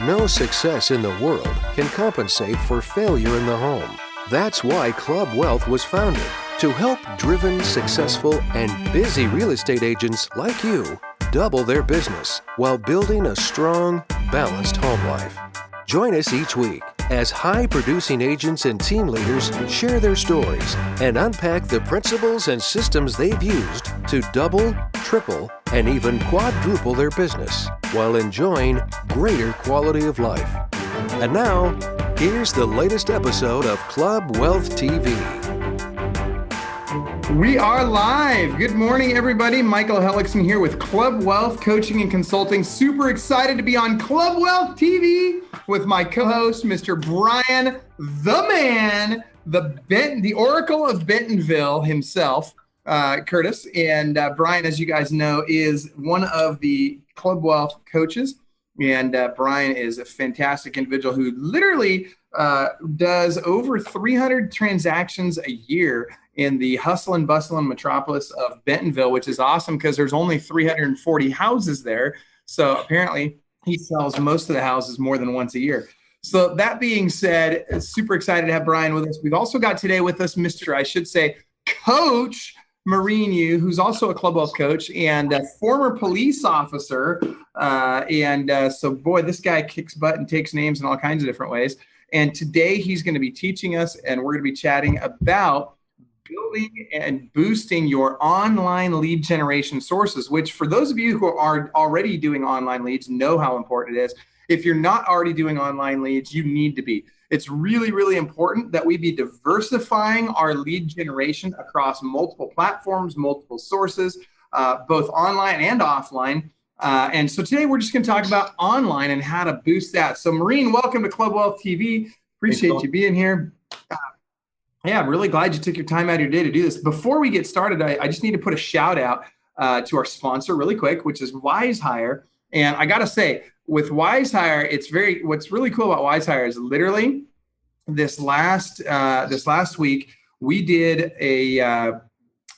No success in the world can compensate for failure in the home. That's why Club Wealth was founded, to help driven, successful, and busy real estate agents like you double their business while building a strong, balanced home life. Join us each week as high-producing agents and team leaders share their stories and unpack the principles and systems they've used to double, triple, and even quadruple their business while enjoying greater quality of life. And now, here's the latest episode of Club Wealth TV. We are live. Good morning, everybody. Michael Hellickson here with Club Wealth Coaching and Consulting. Super excited to be on Club Wealth TV with my co-host, Mr. Brian, the man, the Oracle of Bentonville himself, Curtis. And Brian, as you guys know, is one of the Club Wealth coaches. And Brian is a fantastic individual who literally does over 300 transactions a year in the hustle and bustle and metropolis of Bentonville, which is awesome because there's only 340 houses there. So apparently he sells most of the houses more than once a year. So that being said, super excited to have Brian with us. We've also got today with us Coach Marine Yu, who's also a Club Wealth coach and a former police officer. So boy, this guy kicks butt and takes names in all kinds of different ways. And today he's going to be teaching us, and we're going to be chatting about building and boosting your online lead generation sources, which for those of you who are already doing online leads know how important it is. If you're not already doing online leads, you need to be. It's really, really important that we be diversifying our lead generation across multiple platforms, multiple sources, both online and offline. And so today we're just going to talk about online and how to boost that. So Marine, welcome to Club Wealth TV. Appreciate you being here. Yeah, I'm really glad you took your time out of your day to do this. Before we get started, I just need to put a shout out to our sponsor really quick, which is WiseHire. And I got to say, with WiseHire, what's really cool about WiseHire is literally this last week, we did an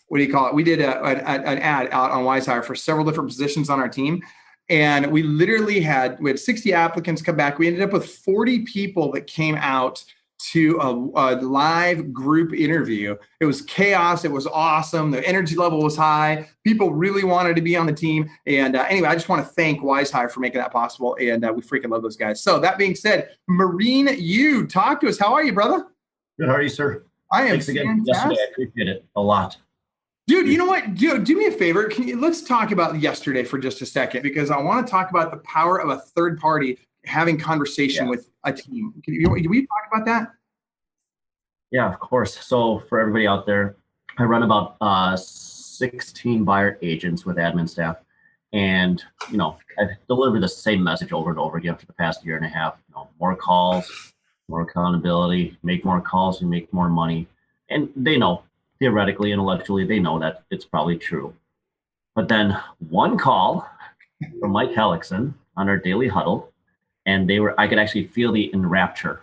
ad out on WiseHire for several different positions on our team. And we had 60 applicants come back. We ended up with 40 people that came out to a live group interview. It was chaos. It was awesome. The energy level was high. People really wanted to be on the team. And anyway, I just want to thank WiseHire for making that possible. And we freaking love those guys. So that being said, Marine, you talk to us. How are you, brother? Good. How are you, sir? I am Thanks again yesterday. I appreciate it a lot. Dude, you know what? Do me a favor. Let's talk about yesterday for just a second, because I want to talk about the power of a third party having conversation with a team. Can we talk about that? Yeah, of course. So for everybody out there, I run about 16 buyer agents with admin staff. And, I've delivered the same message over and over again for the past year and a half. More calls, more accountability, make more calls, you make more money. And they know, theoretically, intellectually, they know that it's probably true. But then one call from Mike Hellickson on our daily huddle, and I could actually feel the enrapture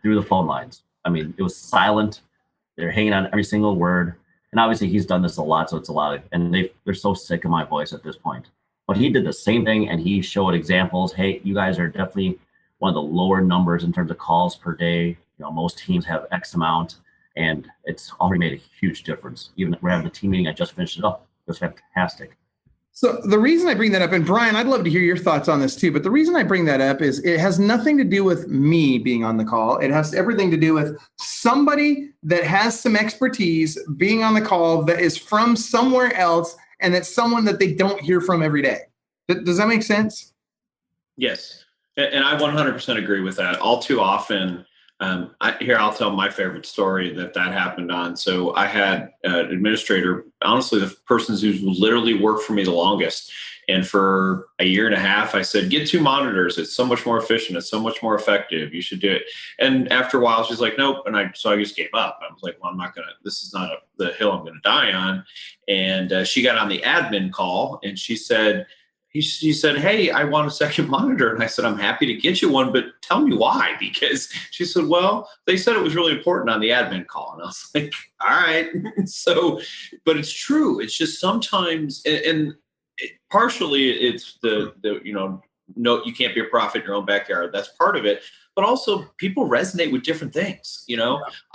through the phone lines. I mean, it was silent. They're hanging on every single word. And obviously he's done this a lot, so it's a lot. And they're so sick of my voice at this point. But he did the same thing, and he showed examples. Hey, you guys are definitely one of the lower numbers in terms of calls per day. Most teams have X amount, and it's already made a huge difference. Even we're having a team meeting. I just finished it up. It was fantastic. So the reason I bring that up, and Brian, I'd love to hear your thoughts on this too, but the reason I bring that up is it has nothing to do with me being on the call. It has everything to do with somebody that has some expertise being on the call that is from somewhere else, and that's someone that they don't hear from every day. Does that make sense? Yes. And I 100% agree with that. All too often, I'll tell my favorite story that happened on. So I had an administrator, honestly, the person who's literally worked for me the longest. And for a year and a half, I said, get 2 monitors. It's so much more efficient. It's so much more effective. You should do it. And after a while, she's like, nope. And so I just gave up. I was like, well, this is not the hill I'm going to die on. And she got on the admin call, and she said, hey, I want a second monitor. And I said, I'm happy to get you one, but tell me why. Because she said, well, they said it was really important on the admin call. And I was like, all right. So, but it's true. It's just sometimes, and partially it's the no, you can't be a prophet in your own backyard. That's part of it. But also people resonate with different things.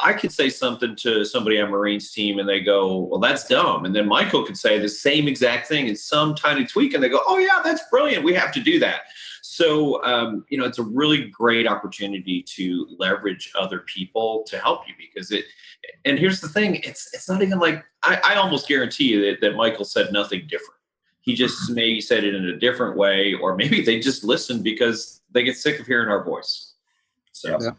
I could say something to somebody on Marine's team and they go, well, that's dumb. And then Michael could say the same exact thing in some tiny tweak and they go, oh yeah, that's brilliant. We have to do that. So, it's a really great opportunity to leverage other people to help you and here's the thing, it's not even like, I almost guarantee you that Michael said nothing different. He just maybe said it in a different way, or maybe they just listened because they get sick of hearing our voice. So, yeah.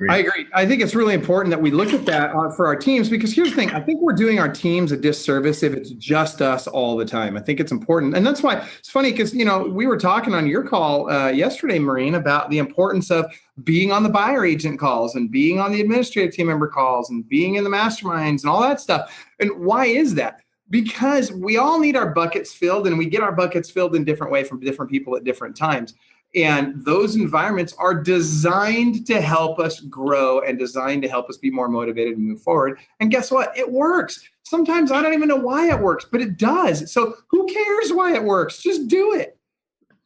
I agree. I think it's really important that we look at that for our teams, because here's the thing. I think we're doing our teams a disservice if it's just us all the time. I think it's important. And that's why it's funny because, we were talking on your call yesterday, Maureen, about the importance of being on the buyer agent calls and being on the administrative team member calls and being in the masterminds and all that stuff. And why is that? Because we all need our buckets filled, and we get our buckets filled in different way from different people at different times. And those environments are designed to help us grow and designed to help us be more motivated and move forward. And guess what? It works. Sometimes I don't even know why it works, but it does. So who cares why it works? Just do it.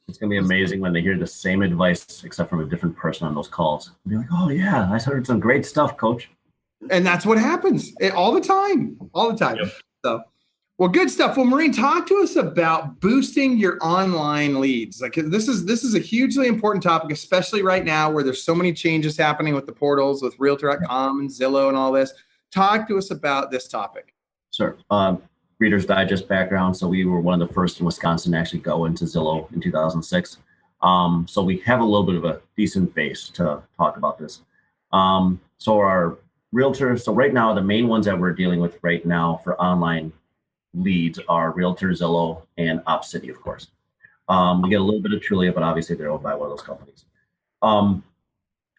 It's going to be amazing when they hear the same advice, except from a different person on those calls. They'll be like, oh yeah, I heard some great stuff, coach. And that's what happens all the time. Yep. So. Well, good stuff. Well, Maureen, talk to us about boosting your online leads. Like this is a hugely important topic, especially right now where there's so many changes happening with the portals, with Realtor.com and Zillow and all this. Talk to us about this topic. Sure. Reader's Digest background. So we were one of the first in Wisconsin to actually go into Zillow in 2006. So we have a little bit of a decent base to talk about this. So our realtors. So right now, the main ones that we're dealing with right now for online leads are Realtor, Zillow, and OpCity, of course. We get a little bit of Trulia, but obviously they're owned by one of those companies.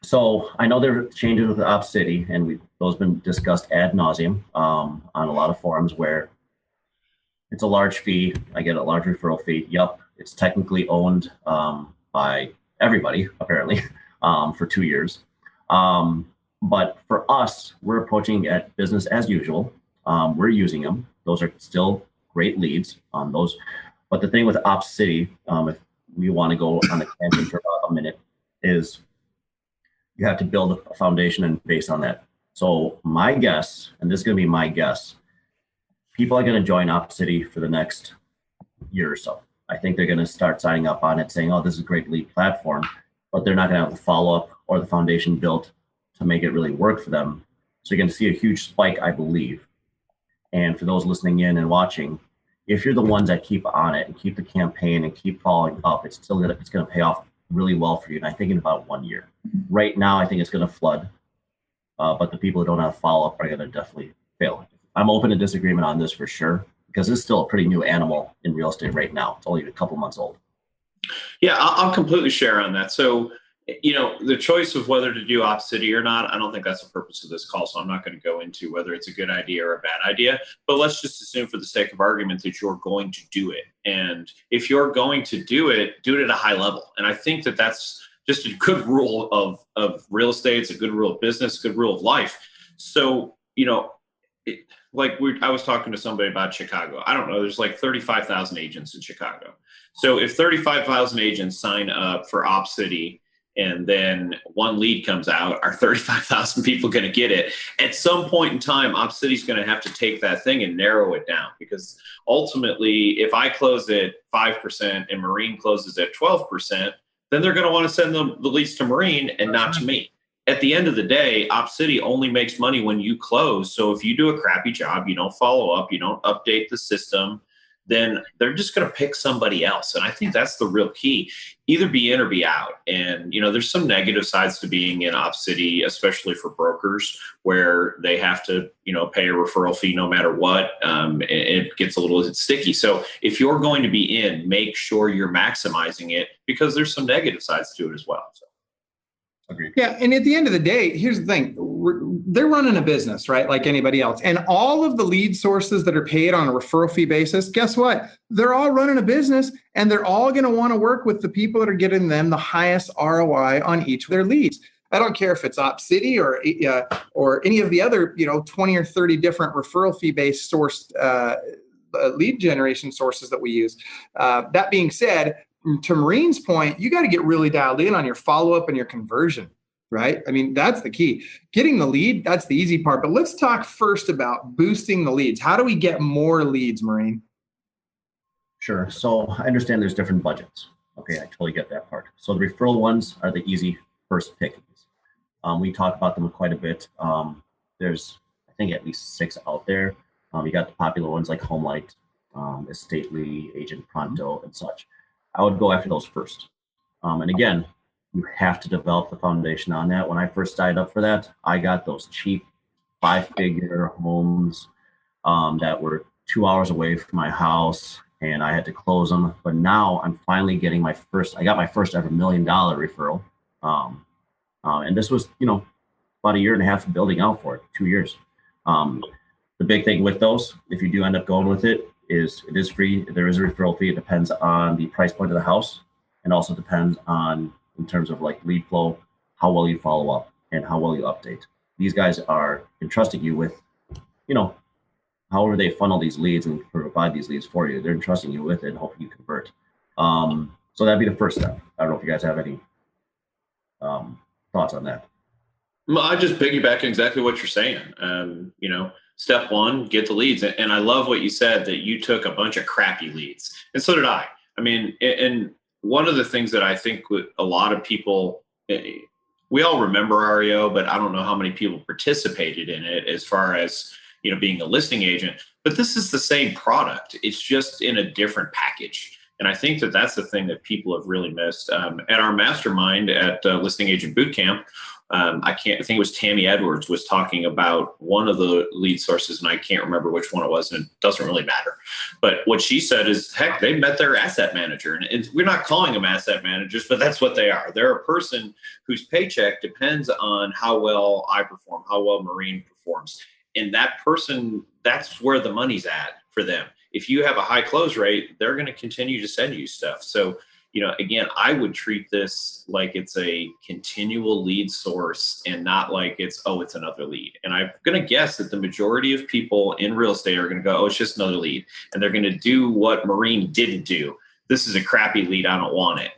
So I know there are changes with OpCity, and those have been discussed ad nauseum on a lot of forums where it's a large fee. I get a large referral fee. Yep, it's technically owned by everybody, apparently, for 2 years. But for us, we're approaching at business as usual. We're using them. Those are still great leads on those. But the thing with OpCity, if we want to go on a tangent for about a minute, is you have to build a foundation and base on that. So my guess, and this is going to be my guess, people are going to join OpCity for the next year or so. I think they're going to start signing up on it saying, oh, this is a great lead platform, but they're not going to have the follow-up or the foundation built to make it really work for them. So you're going to see a huge spike, I believe. And for those listening in and watching, if you're the ones that keep on it and keep the campaign and keep following up, it's going to pay off really well for you. And I think in about 1 year. Right now, I think it's going to flood. But the people who don't have follow-up are going to definitely fail. I'm open to disagreement on this for sure, because it's still a pretty new animal in real estate right now. It's only a couple months old. Yeah, I'll completely share on that. So, the choice of whether to do OpCity or not, I don't think that's the purpose of this call. So I'm not going to go into whether it's a good idea or a bad idea. But let's just assume for the sake of argument that you're going to do it. And if you're going to do it at a high level. And I think that that's just a good rule of real estate. It's a good rule of business, a good rule of life. So, I was talking to somebody about Chicago. I don't know. There's like 35,000 agents in Chicago. So if 35,000 agents sign up for OpCity, and then one lead comes out, are 35,000 people going to get it? At some point in time, OpCity is going to have to take that thing and narrow it down, because ultimately, if I close at 5% and Marine closes at 12%, then they're going to want to send the leads to Marine and not to me. At the end of the day, OpCity only makes money when you close. So if you do a crappy job, you don't follow up, you don't update the system, then they're just going to pick somebody else. And I think that's the real key. Either be in or be out. And, there's some negative sides to being in OpCity, especially for brokers, where they have to, pay a referral fee no matter what. It gets a little sticky. So if you're going to be in, make sure you're maximizing it, because there's some negative sides to it as well. So. Agreed. Yeah. And at the end of the day, here's the thing. They're running a business, right? Like anybody else. And all of the lead sources that are paid on a referral fee basis, guess what? They're all running a business, and they're all going to want to work with the people that are getting them the highest ROI on each of their leads. I don't care if it's OpCity or any of the other, 20 or 30 different referral fee based sourced lead generation sources that we use. That being said, to Marine's point, you got to get really dialed in on your follow-up and your conversion, right? I mean, that's the key. Getting the lead, that's the easy part. But let's talk first about boosting the leads. How do we get more leads, Marine? Sure. So I understand there's different budgets. Okay, I totally get that part. So the referral ones are the easy first pickings. We talk about them quite a bit. There's, I think, at least 6 out there. You got the popular ones like HomeLight, Estately, Agent Pronto, and such. I would go after those first. And again, you have to develop the foundation on that. When I first signed up for that, I got those cheap 5-figure homes that were 2 hours away from my house, and I had to close them. But now I'm finally getting I got my first ever $1 million referral. And this was, about 1.5 years of building out for it, 2 years. The big thing with those, if you do end up going with it is free. There is a referral fee. It depends on the price point of the house, and also depends on, in terms of like lead flow, how well you follow up and how well you update. These guys are entrusting you with, however they funnel these leads and provide these leads for you. They're entrusting you with it and hoping you convert. So that'd be the first step. I don't know if you guys have any thoughts on that. Well, I just piggyback exactly what you're saying. Step one, get the leads. And I love what you said, that you took a bunch of crappy leads. And so did I. I mean, and one of the things that I think with a lot of people, we all remember REO, but I don't know how many people participated in it as far as, being a listing agent. But this is the same product. It's just in a different package. And I think that that's the thing that people have really missed. At our mastermind at Listing Agent Bootcamp, I think it was Tammy Edwards was talking about one of the lead sources, and I can't remember which one it was, and it doesn't really matter. But what she said is, heck, they met their asset manager. And we're not calling them asset managers, but that's what they are. They're a person whose paycheck depends on how well I perform, how well Marine performs. And that person, that's where the money's at for them. If you have a high close rate, they're going to continue to send you stuff. So, again, I would treat this like it's a continual lead source and not like it's another lead. And I'm going to guess that the majority of people in real estate are going to go, it's just another lead. And they're going to do what Marine didn't do. This is a crappy lead. I don't want it.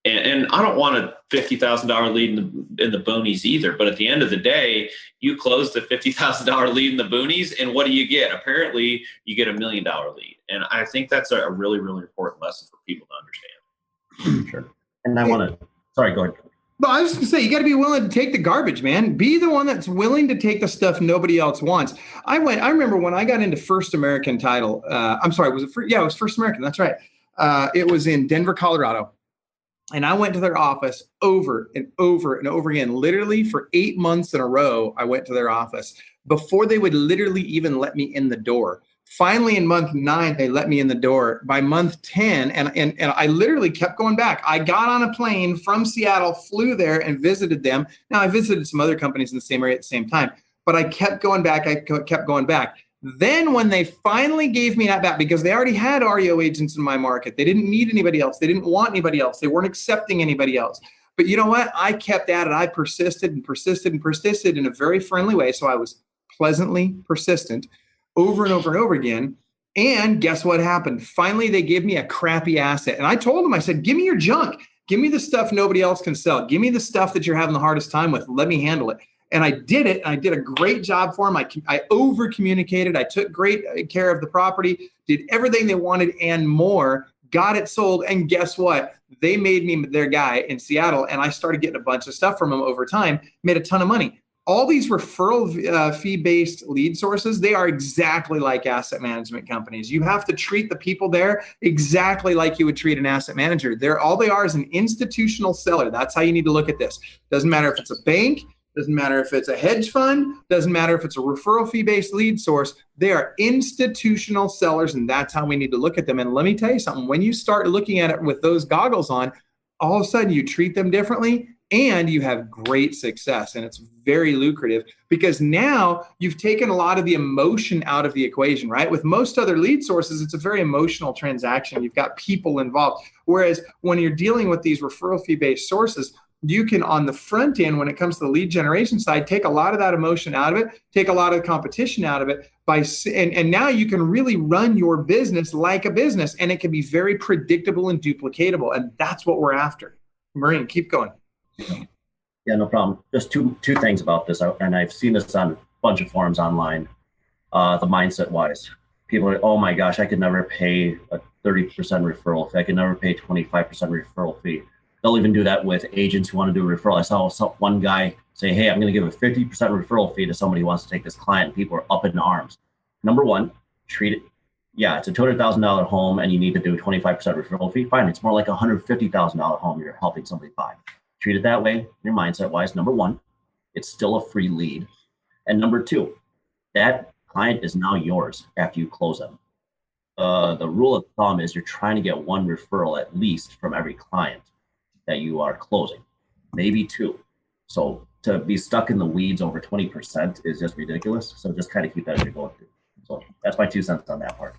And I don't want a $50,000 lead in the boonies either. But at the end of the day, you close the $50,000 lead in the boonies, and what do you get? Apparently, you get $1 million lead. And I think that's a really, really important lesson for people to understand. Sure. And I want to, sorry, go ahead. But I was just going to say, you got to be willing to take the garbage, man. Be the one that's willing to take the stuff nobody else wants. I remember when I got into First American Title. It was First American. That's right. It was in Denver, Colorado. And I went to their office over and over and over again. Literally for 8 months in a row, I went to their office before they would literally even let me in the door. Finally, in month 9, they let me in the door. By month 10, and I literally kept going back. I got on a plane from Seattle, flew there, and visited them. Now, I visited some other companies in the same area at the same time, but I kept going back. Then when they finally gave me that back, because they already had REO agents in my market, they didn't need anybody else. They didn't want anybody else. They weren't accepting anybody else. But you know what? I kept at it. I persisted in a very friendly way. So I was pleasantly persistent over and over and over again. And guess what happened? Finally, they gave me a crappy asset. And I told them, I said, give me your junk. Give me the stuff nobody else can sell. Give me the stuff that you're having the hardest time with. Let me handle it. And I did it. And I did a great job for them. I over communicated. I took great care of the property, did everything they wanted and more, got it sold. And guess what? They made me their guy in Seattle. And I started getting a bunch of stuff from them over time, made a ton of money. All these referral fee-based lead sources, they are exactly like asset management companies. You have to treat the people there exactly like you would treat an asset manager. All they are is an institutional seller. That's how you need to look at this. Doesn't matter if it's a bank, doesn't matter if it's a hedge fund, doesn't matter if it's a referral fee-based lead source. They are institutional sellers, and that's how we need to look at them. And let me tell you something. When you start looking at it with those goggles on, all of a sudden you treat them differently and you have great success. And it's very lucrative because now you've taken a lot of the emotion out of the equation, right? With most other lead sources, it's a very emotional transaction. You've got people involved. Whereas when you're dealing with these referral fee-based sources, you can, on the front end, when it comes to the lead generation side, take a lot of that emotion out of it, take a lot of the competition out of it and now you can really run your business like a business, and it can be very predictable and duplicatable. And that's what we're after. Maureen, keep going. Yeah, no problem. Just two things about this, and I've seen this on a bunch of forums online. The mindset wise, people are, oh my gosh, I could never pay a 30% referral fee. I could never pay 25% referral fee. They'll even do that with agents who want to do a referral. I saw one guy say, hey, I'm going to give a 50% referral fee to somebody who wants to take this client. And people are up in arms. Number one, treat it. Yeah, it's a $200,000 home and you need to do a 25% referral fee. Fine, it's more like a $150,000 home you're helping somebody buy. Treat it that way, your mindset wise. Number one, it's still a free lead. And number two, that client is now yours after you close them. The rule of thumb is you're trying to get one referral at least from every client that you are closing, maybe two. So to be stuck in the weeds over 20% is just ridiculous. So just kind of keep that as you're going through. So that's my 2 cents on that part.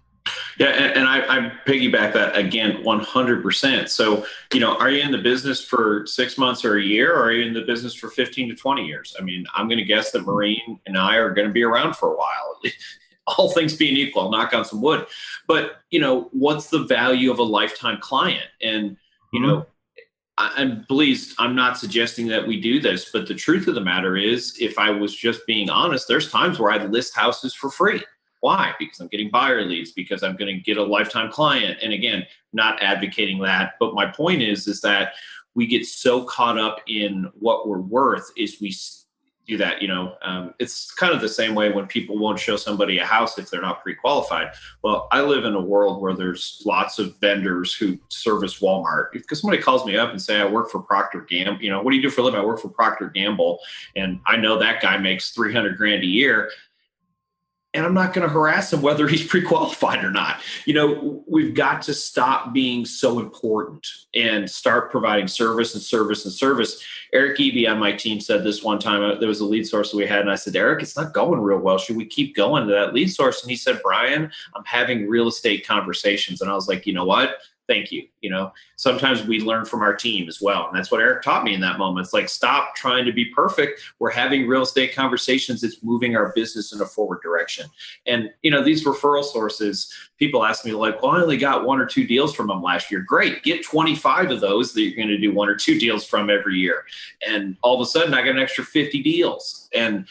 Yeah, and I piggyback that again 100%. So, are you in the business for 6 months or a year, or are you in the business for 15 to 20 years? I mean, I'm going to guess that Maureen and I are going to be around for a while, all things being equal. I'll knock on some wood. But, what's the value of a lifetime client? And, and please, I'm not suggesting that we do this, but the truth of the matter is, if I was just being honest, there's times where I list houses for free. Why? Because I'm getting buyer leads, because I'm going to get a lifetime client. And again, not advocating that, but my point is that we get so caught up in what we're worth is we do that. It's kind of the same way when people won't show somebody a house if they're not pre-qualified. Well, I live in a world where there's lots of vendors who service Walmart. Because somebody calls me up and say, I work for Procter Gamble. What do you do for a living? I work for Procter Gamble. And I know that guy makes $300,000 a year. And I'm not going to harass him whether he's pre-qualified or not. We've got to stop being so important and start providing service and service and service. Eric Eby on my team said this one time. There was a lead source that we had, and I said, Eric, it's not going real well. Should we keep going to that lead source? And he said, Brian, I'm having real estate conversations. And I was like, you know what? Thank you. Sometimes we learn from our team as well. And that's what Eric taught me in that moment. It's like, stop trying to be perfect. We're having real estate conversations. It's moving our business in a forward direction. And, these referral sources, people ask me like, well, I only got 1 or 2 deals from them last year. Great. Get 25 of those that you're going to do 1 or 2 deals from every year. And all of a sudden I got an extra 50 deals. And,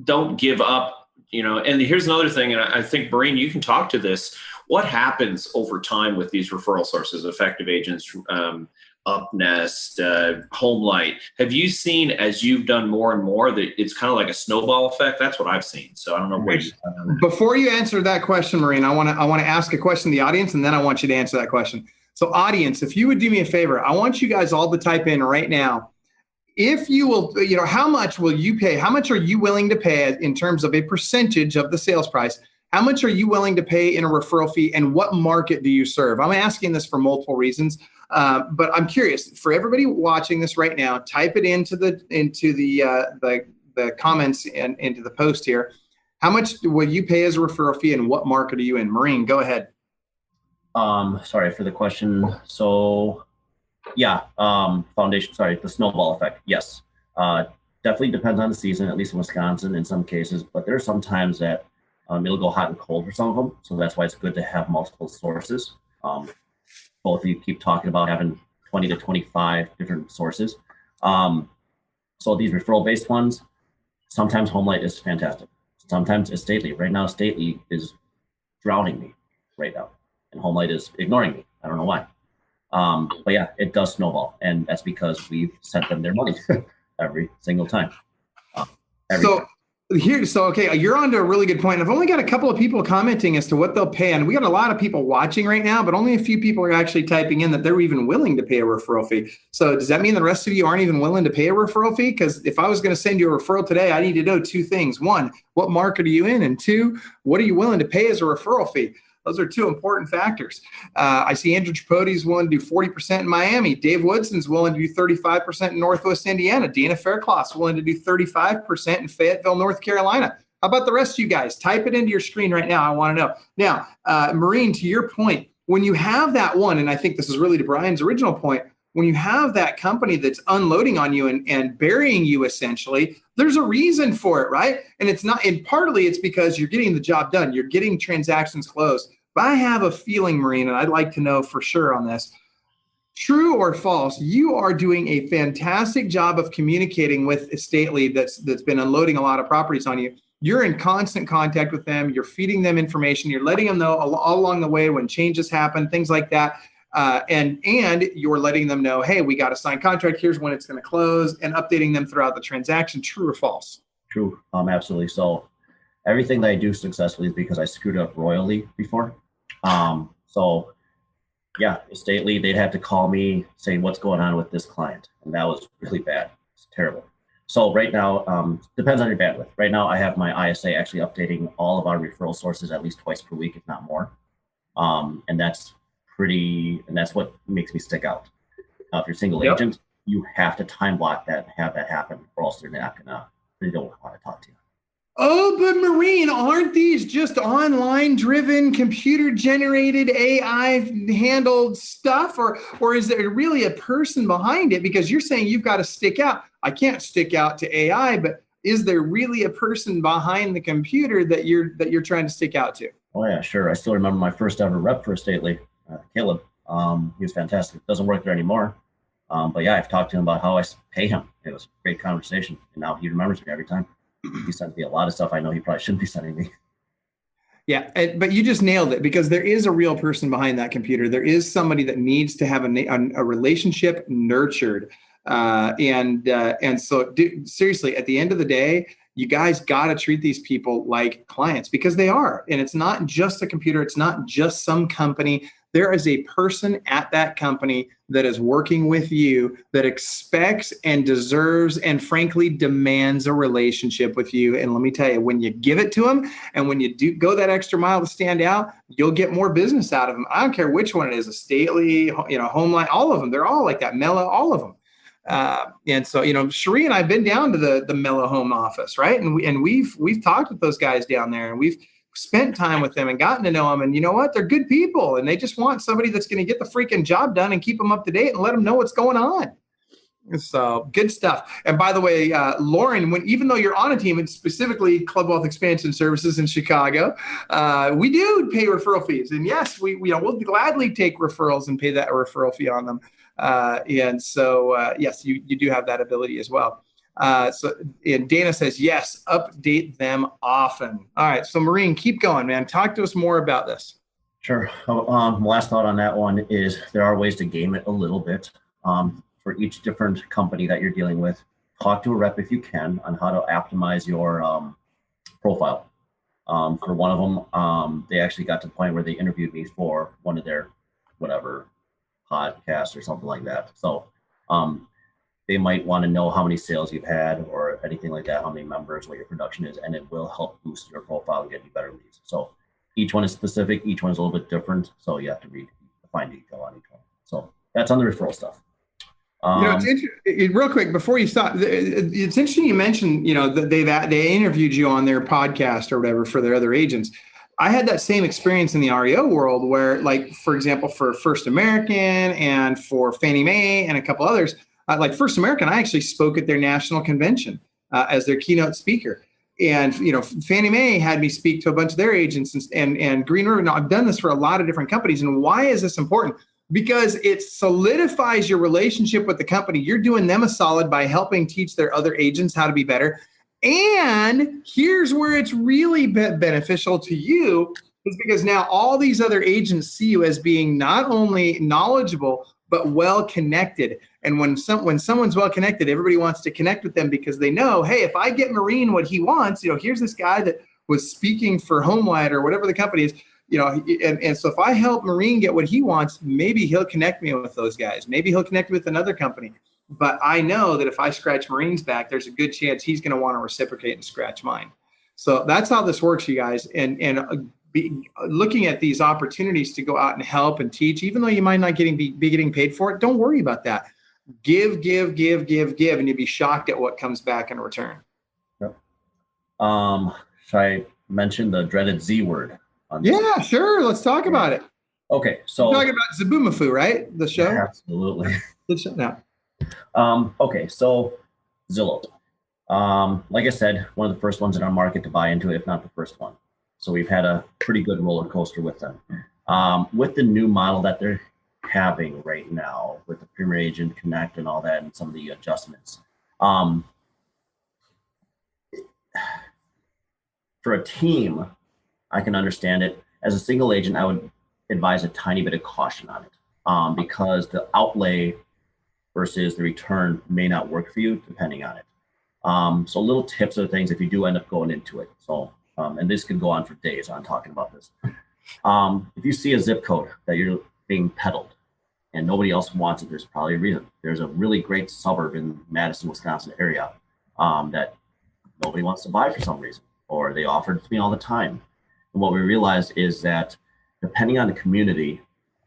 don't give up, and here's another thing. And I think, Maureen, you can talk to this. What happens over time with these referral sources, Effective Agents, UpNest, HomeLight? Have you seen, as you've done more and more, that it's kind of like a snowball effect? That's what I've seen. So I don't know what you. Before you answer that question, Maureen, I want to ask a question to the audience, and then I want you to answer that question. So, audience, if you would do me a favor, I want you guys all to type in right now. If you will, how much will you pay? How much are you willing to pay in terms of a percentage of the sales price? How much are you willing to pay in a referral fee, and what market do you serve? I'm asking this for multiple reasons, but I'm curious. For everybody watching this right now, type it into the comments and into the post here. How much will you pay as a referral fee, and what market are you in? Maureen, go ahead. Sorry for the question. So, yeah, foundation. Sorry, the snowball effect. Yes, definitely depends on the season. At least in Wisconsin, in some cases, but there are some times that. It'll go hot and cold for some of them. So that's why it's good to have multiple sources. Both of you keep talking about having 20 to 25 different sources. So these referral-based ones, sometimes HomeLight is fantastic. Sometimes it's Stately. Right now, Stately is drowning me right now. And HomeLight is ignoring me. I don't know why. But yeah, it does snowball. And that's because we've sent them their money every single time. Okay, you're on to a really good point. I've only got a couple of people commenting as to what they'll pay, and we got a lot of people watching right now, but only a few people are actually typing in that they're even willing to pay a referral fee. So does that mean the rest of you aren't even willing to pay a referral fee? Because if I was going to send you a referral today, I need to know 2 things. 1, what market are you in? And 2, what are you willing to pay as a referral fee? Those are 2 important factors. I see Andrew Tripodi is willing to do 40% in Miami. Dave Woodson's willing to do 35% in Northwest Indiana. Dana Faircloth's willing to do 35% in Fayetteville, North Carolina. How about the rest of you guys? Type it into your screen right now. I want to know. Now, Maureen, to your point, when you have that one, and I think this is really to Brian's original point, when you have that company that's unloading on you and burying you essentially, there's a reason for it, right? And it's not, and partly it's because you're getting the job done. You're getting transactions closed. But I have a feeling, Maureen, and I'd like to know for sure on this, true or false, you are doing a fantastic job of communicating with estate lead that's been unloading a lot of properties on you. You're in constant contact with them. You're feeding them information. You're letting them know all along the way when changes happen, things like that. And you're letting them know, hey, we got a signed contract. Here's when it's going to close, and updating them throughout the transaction. True or false? True. Absolutely. So everything that I do successfully is because I screwed up royally before. So yeah, estate lead, they'd have to call me saying what's going on with this client. And that was really bad. It's terrible. So right now, depends on your bandwidth. Right now, I have my ISA actually updating all of our referral sources at least twice per week, if not more. And that's what makes me stick out. If you're a single agent, you have to time block that and have that happen, or else they don't want to talk to you. Oh, but Maureen, aren't these just online driven, computer generated, AI handled stuff? Or is there really a person behind it? Because you're saying you've got to stick out. I can't stick out to AI, but is there really a person behind the computer that you're trying to stick out to? Oh yeah, sure. I still remember my first ever rep for estate lead, Caleb. He was fantastic. Doesn't work there anymore. But yeah, I've talked to him about how I pay him. It was a great conversation. And now he remembers me every time. He sent me a lot of stuff I know he probably shouldn't be sending me. Yeah, but you just nailed it, because there is a real person behind that computer. There is somebody that needs to have a relationship nurtured. And so seriously, at the end of the day, you guys got to treat these people like clients, because they are. And it's not just a computer. It's not just some company. There is a person at that company that is working with you that expects and deserves and frankly demands a relationship with you. And let me tell you, when you give it to them and when you do go that extra mile to stand out, you'll get more business out of them. I don't care which one it is, a stately, Homeline, all of them. They're all like that, Mellow, all of them. And so, Cherie and I've been down to the Mellow Home office, right? And we've talked with those guys down there, and we've spent time with them and gotten to know them. And you know what? They're good people, and they just want somebody that's going to get the freaking job done and keep them up to date and let them know what's going on. So good stuff. And by the way, Lauren, even though you're on a team, and specifically Club Wealth Expansion Services in Chicago, we do pay referral fees. And yes, we'll gladly take referrals and pay that referral fee on them. And so, yes, you do have that ability as well. And Dana says, yes, update them often. All right. So Maureen, keep going, man. Talk to us more about this. Sure. Last thought on that one is there are ways to game it a little bit. For each different company that you're dealing with, talk to a rep if you can on how to optimize your profile. For one of them, they actually got to the point where they interviewed me for one of their podcasts or something like that. So they might want to know how many sales you've had or anything like that, how many members, what your production is, and it will help boost your profile and get you better leads. So each one is specific, each one is a little bit different. So you have to read the fine detail on each one. So that's on the referral stuff. It's real quick before you stop. It's interesting you mentioned, that they interviewed you on their podcast or whatever for their other agents. I had that same experience in the REO world where, like, for example, for First American and for Fannie Mae and a couple others, like First American, I actually spoke at their national convention as their keynote speaker. And, Fannie Mae had me speak to a bunch of their agents and Green River. Now, I've done this for a lot of different companies. And why is this important? Because it solidifies your relationship with the company. You're doing them a solid by helping teach their other agents how to be better. And here's where it's really beneficial to you, is because now all these other agents see you as being not only knowledgeable, but well-connected. And when someone's well-connected, everybody wants to connect with them because they know, hey, if I get Maureen what he wants, here's this guy that was speaking for HomeLight or whatever the company is, and so if I help Maureen get what he wants, maybe he'll connect me with those guys. Maybe he'll connect with another company. But I know that if I scratch Maureen's back, there's a good chance he's going to want to reciprocate and scratch mine. So that's how this works, you guys. And looking at these opportunities to go out and help and teach, even though you might not be getting paid for it, don't worry about that. Give, and you'll be shocked at what comes back in return. Yep. Should I mention the dreaded Z word? Yeah, sure. Let's talk about it. Okay, so You're talking about Zaboomafoo, right? The show? absolutely. Good show. No. Okay, so Zillow. Like I said, one of the first ones in our market to buy into it, if not the first one. So we've had a pretty good roller coaster with them. With the new model that they're having right now, with the Premier Agent Connect and all that, and some of the adjustments. For a team, I can understand it. As a single agent, I would advise a tiny bit of caution on it, because the outlay versus the return may not work for you depending on it. So little tips or things if you do end up going into it. So, and this could go on for days on talking about this. If you see a zip code that you're being peddled and nobody else wants it, there's probably a reason. There's a really great suburb in Madison, Wisconsin area that nobody wants to buy for some reason, or they offer it to me all the time. And what we realized is that depending on the community,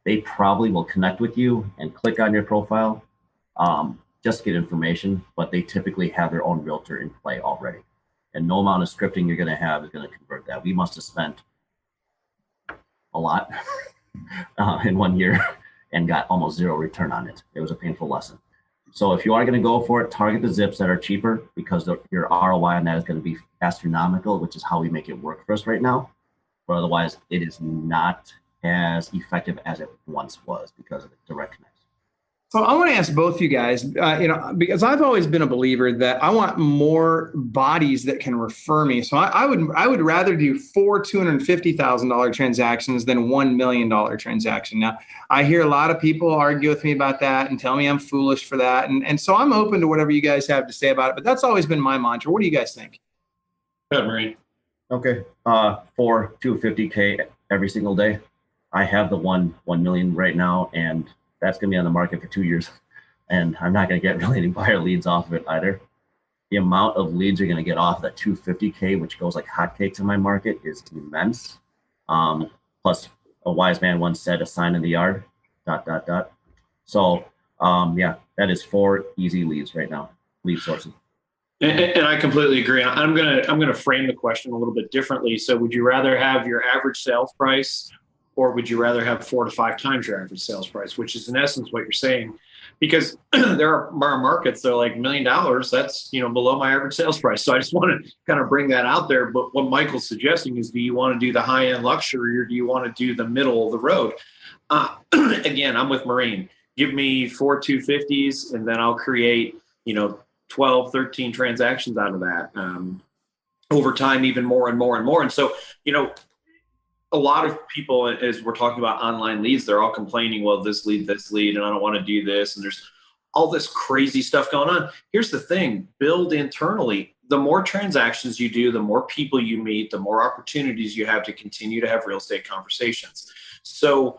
they probably will connect with you and click on your profile just to get information, but they typically have their own realtor in play already. And no amount of scripting you're going to have is going to convert that. We must have spent a lot in 1 year and got almost zero return on it. It was a painful lesson. So if you are going to go for it, target the zips that are cheaper, because your ROI on that is going to be astronomical, which is how we make it work for us right now. But otherwise, it is not as effective as it once was because of the direct connects. So I want to ask both you guys, because I've always been a believer that I want more bodies that can refer me. So I would rather do 4 $250,000 transactions than $1 million transaction. Now, I hear a lot of people argue with me about that and tell me I'm foolish for that. And so I'm open to whatever you guys have to say about it. But that's always been my mantra. What do you guys think? Good, Marie. Okay, for $250K every single day. I have the 1 million right now, and that's going to be on the market for 2 years, and I'm not going to get really any buyer leads off of it either. The amount of leads you're going to get off of that $250K, which goes like hotcakes in my market, is immense. Plus, a wise man once said, "A sign in the yard." ... So, yeah, that is 4 easy leads right now, lead sources. And I completely agree. I'm gonna frame the question a little bit differently. So, would you rather have your average sales price, or would you rather have 4 to 5 times your average sales price, which is in essence what you're saying? Because there are markets that are like $1 million. That's below my average sales price. So I just want to kind of bring that out there. But what Michael's suggesting is, do you want to do the high end luxury, or do you want to do the middle of the road? Again, I'm with Marine. Give me 4 250s, and then I'll create 12, 13 transactions out of that. Over time, even more and more and more. And so, a lot of people, as we're talking about online leads, they're all complaining, well, this lead, and I don't want to do this. And there's all this crazy stuff going on. Here's the thing: build internally. The more transactions you do, the more people you meet, the more opportunities you have to continue to have real estate conversations. So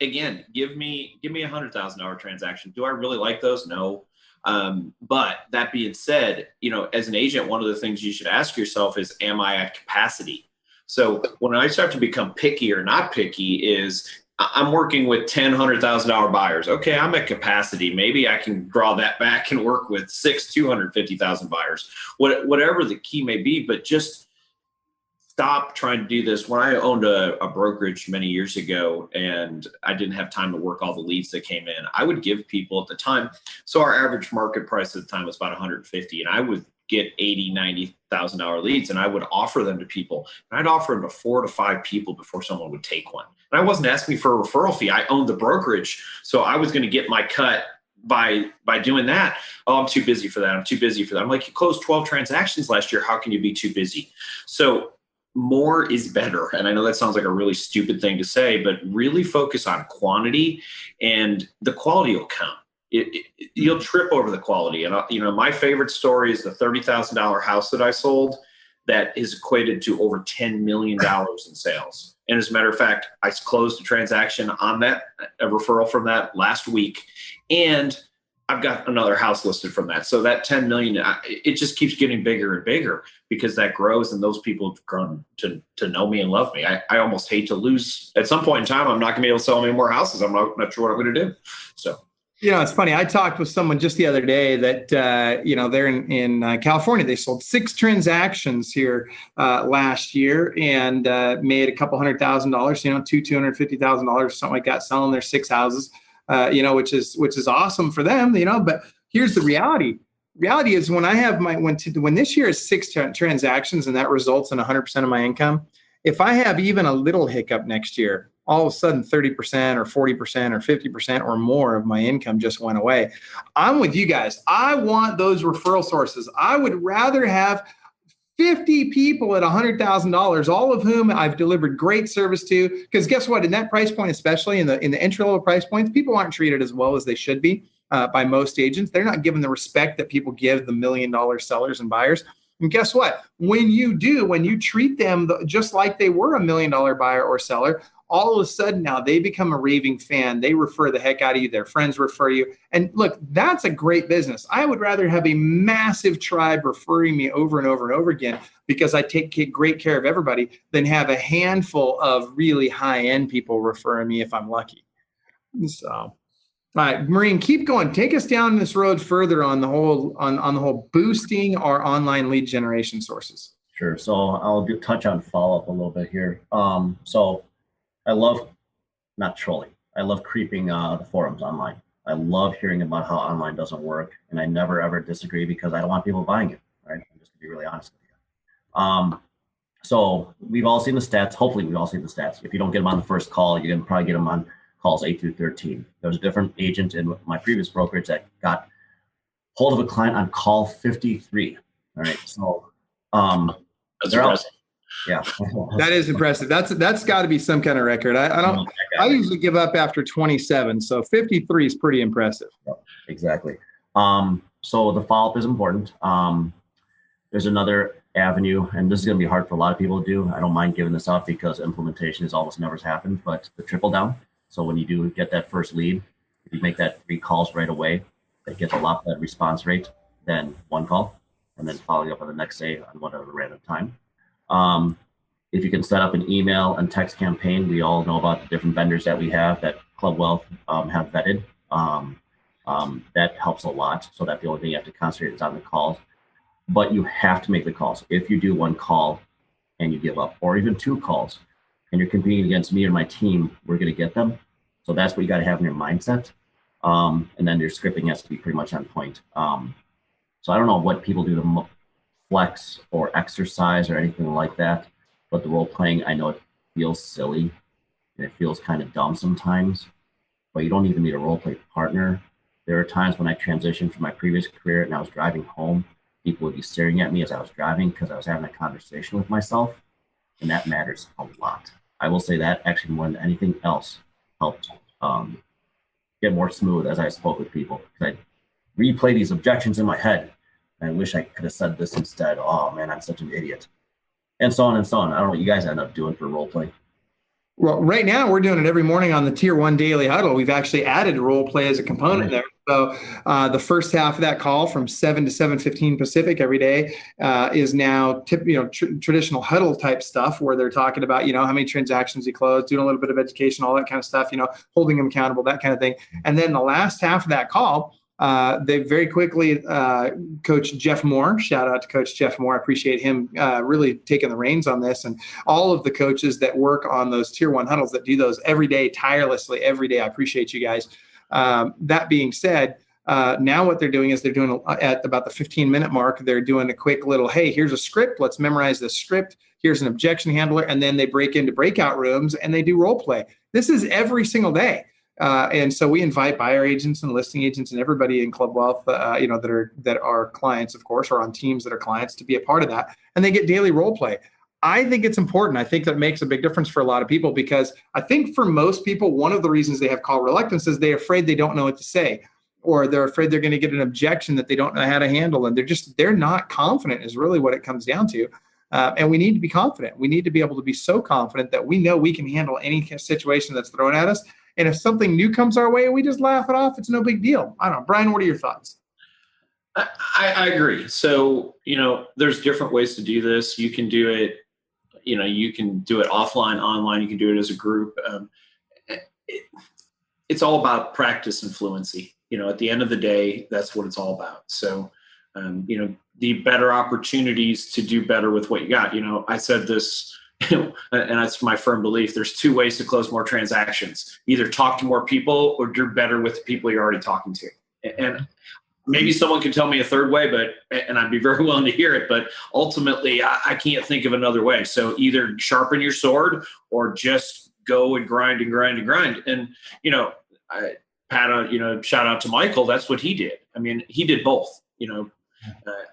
again, give me a $100,000 transaction. Do I really like those? No. But that being said, as an agent, one of the things you should ask yourself is, am I at capacity? So when I start to become picky or not picky is, I'm working with $100,000 buyers. Okay, I'm at capacity. Maybe I can draw that back and work with 6 $250,000 buyers, whatever the key may be. But just stop trying to do this. When I owned a brokerage many years ago and I didn't have time to work all the leads that came in, I would give people at the time. So our average market price at the time was about 150, and I would get $80,000-$90,000 leads, and I would offer them to people. And I'd offer them to 4 to 5 people before someone would take one. And I wasn't asking for a referral fee. I owned the brokerage, so I was going to get my cut by doing that. Oh, I'm too busy for that. I'm too busy for that. I'm like, you closed 12 transactions last year. How can you be too busy? So more is better. And I know that sounds like a really stupid thing to say, but really focus on quantity, and the quality will count. You'll trip over the quality. And my favorite story is the $30,000 house that I sold that is equated to over $10 million in sales. And as a matter of fact, I closed a transaction on that, a referral from that last week, and I've got another house listed from that. So that 10 million, it just keeps getting bigger and bigger because that grows, and those people have grown to know me and love me. I almost hate to lose. At some point in time, I'm not going to be able to sell any more houses. I'm not sure what I'm going to do. So. It's funny. I talked with someone just the other day that, they're in California. They sold 6 transactions here last year and made a couple $100,000, $250,000, something like that, selling their 6 houses, which is awesome for them, but here's the reality. Reality is when I have when this year is 6 transactions and that results in 100% of my income, if I have even a little hiccup next year, all of a sudden 30% or 40% or 50% or more of my income just went away. I'm with you guys. I want those referral sources. I would rather have 50 people at $100,000, all of whom I've delivered great service to. Because guess what? In that price point, especially in the entry level price points, people aren't treated as well as they should be by most agents. They're not given the respect that people give the $1 million sellers and buyers. And guess what? When you treat them just like they were $1 million buyer or seller, all of a sudden now they become a raving fan. They refer the heck out of you. Their friends refer you. And look, that's a great business. I would rather have a massive tribe referring me over and over and over again because I take great care of everybody than have a handful of really high-end people referring me if I'm lucky. So, all right, Maureen, keep going. Take us down this road further on the whole boosting our online lead generation sources. Sure. So I'll touch on follow-up a little bit here. So I love not trolling. I love creeping the forums online. I love hearing about how online doesn't work, and I never ever disagree because I don't want people buying it. Right? I'm just to be really honest with you. So we've all seen the stats. Hopefully, we've all seen the stats. If you don't get them on the first call, you can probably get them on calls 8 through 13. There was a different agent in my previous brokerage that got hold of a client on call 53. All right, so that's impressive. Yeah, that is impressive. That's got to be some kind of record. I usually give up after 27, so 53 is pretty impressive. Exactly. So the follow-up is important. There's another avenue, and this is going to be hard for a lot of people to do. I don't mind giving this up because implementation is almost never happened, but the triple down. So when you do get that first lead, if you make that 3 calls right away, that gets a lot better response rate than 1 call, and then following up on the next day on whatever random time. If you can set up an email and text campaign, we all know about the different vendors that we have that Club Wealth have vetted. That helps a lot. So that the only thing you have to concentrate is on the calls. But you have to make the calls. If you do 1 call and you give up, or even 2 calls, and you're competing against me or my team, we're going to get them. So that's what you got to have in your mindset. And then your scripting has to be pretty much on point. So I don't know what people do to flex or exercise or anything like that, but the role playing, I know it feels silly and it feels kind of dumb sometimes, but you don't even need a role play partner. There are times when I transitioned from my previous career and I was driving home, people would be staring at me as I was driving because I was having a conversation with myself, and that matters a lot. I will say that actually more than anything else helped get more smooth as I spoke with people. I replay these objections in my head. I wish I could have said this instead. Oh man, I'm such an idiot. And so on and so on. I don't know what you guys end up doing for role play. Well, right now we're doing it every morning on the Tier 1 Daily Huddle. We've actually added role play as a component there. So the first half of that call from 7 to 7:15 Pacific every day is now traditional huddle type stuff where they're talking about, how many transactions you closed, doing a little bit of education, all that kind of stuff, holding them accountable, that kind of thing. And then the last half of that call, they very quickly, Coach Jeff Moore, shout out to Coach Jeff Moore. I appreciate him really taking the reins on this, and all of the coaches that work on those Tier 1 huddles that do those every day, tirelessly every day. I appreciate you guys. That being said, now what they're doing is they're doing at about the 15-minute mark, they're doing a quick little, hey, here's a script. Let's memorize this script. Here's an objection handler. And then they break into breakout rooms and they do role play. This is every single day. And so we invite buyer agents and listing agents and everybody in Club Wealth, that are clients, of course, or on teams that are clients to be a part of that. And they get daily role play. I think it's important. I think that makes a big difference for a lot of people because I think for most people, one of the reasons they have call reluctance is they're afraid they don't know what to say, or they're afraid they're going to get an objection that they don't know how to handle. And they're not confident is really what it comes down to. And we need to be confident. We need to be able to be so confident that we know we can handle any situation that's thrown at us. And if something new comes our way, we just laugh it off. It's no big deal. I don't know. Brian, what are your thoughts? I agree. So, there's different ways to do this. You can do it, you can do it offline, online. You can do it as a group. It's all about practice and fluency. at the end of the day, that's what it's all about. So, the better opportunities to do better with what you got. I said this, and that's my firm belief. There's two ways to close more transactions: either talk to more people or do better with the people you're already talking to. And maybe someone can tell me a third way, and I'd be very willing to hear it, but ultimately I can't think of another way. So either sharpen your sword or just go and grind and grind and grind. And, shout out to Michael. That's what he did. I mean, he did both.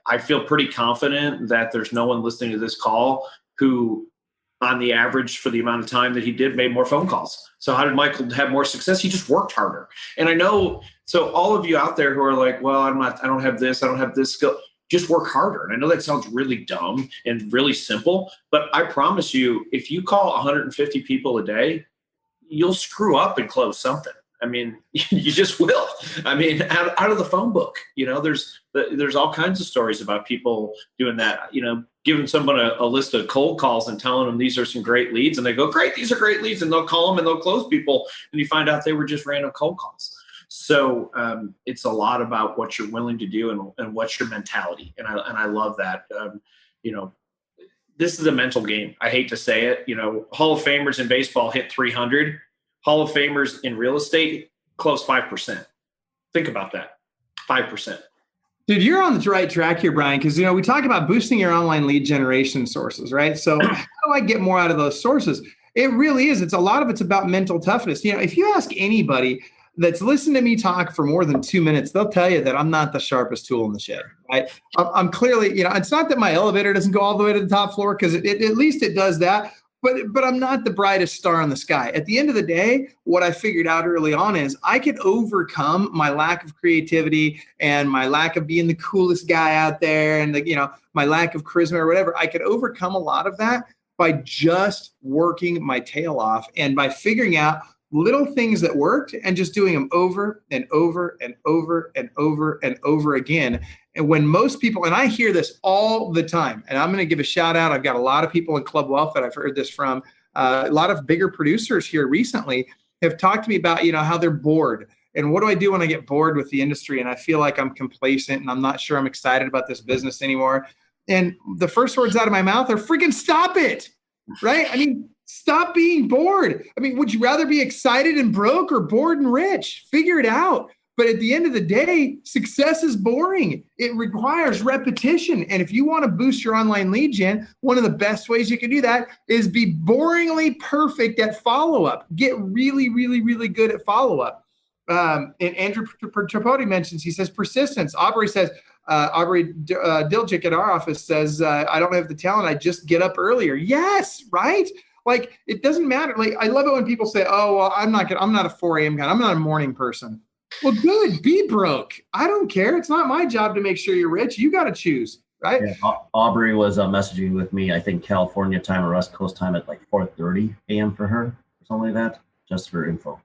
I feel pretty confident that there's no one listening to this call who, on the average, for the amount of time that he did, made more phone calls. So how did Michael have more success? He just worked harder. And I know, so all of you out there who are like, well, I don't have this skill, just work harder. And I know that sounds really dumb and really simple, but I promise you, if you call 150 people a day, you'll screw up and close something. I mean, you just will. I mean, out of the phone book, there's all kinds of stories about people doing that, giving someone a list of cold calls and telling them these are some great leads. And they go, great, these are great leads. And they'll call them and they'll close people. And you find out they were just random cold calls. So it's a lot about what you're willing to do and what's your mentality. And I love that. This is a mental game. I hate to say it. Hall of Famers in baseball hit 300. Hall of Famers in real estate close 5%. Think about that. 5%. Dude, you're on the right track here, Brian, because, we talk about boosting your online lead generation sources, right? So how do I get more out of those sources? It really is. A lot of it's about mental toughness. If you ask anybody that's listened to me talk for more than 2 minutes, they'll tell you that I'm not the sharpest tool in the shed, right? I'm clearly, it's not that my elevator doesn't go all the way to the top floor, because at least it does that. But I'm not the brightest star in the sky. At the end of the day, what I figured out early on is I could overcome my lack of creativity and my lack of being the coolest guy out there and my lack of charisma or whatever. I could overcome a lot of that by just working my tail off and by figuring out little things that worked and just doing them over and over and over and over and over again. And when most people, and I hear this all the time, and I'm going to give a shout out. I've got a lot of people in Club Wealth that I've heard this from. A lot of bigger producers here recently have talked to me about, how they're bored. And what do I do when I get bored with the industry and I feel like I'm complacent and I'm not sure I'm excited about this business anymore? And the first words out of my mouth are freaking stop it, right? I mean, stop being bored. I mean, would you rather be excited and broke or bored and rich? Figure it out. But at the end of the day, success is boring. It requires repetition. And if you want to boost your online lead gen, one of the best ways you can do that is be boringly perfect at follow-up. Get really, really, really good at follow-up. And Andrew Tripodi mentions, he says, persistence. Aubrey Dilchick at our office says, I don't have the talent. I just get up earlier. Yes, right? Like, it doesn't matter. Like, I love it when people say, oh, well, I'm not a 4 a.m. guy. I'm not a morning person. Well, good. Be broke. I don't care. It's not my job to make sure you're rich. You got to choose, right? Yeah, Aubrey was messaging with me, I think California time or West Coast time at like 4:30 a.m. for her, or something like that, just for info.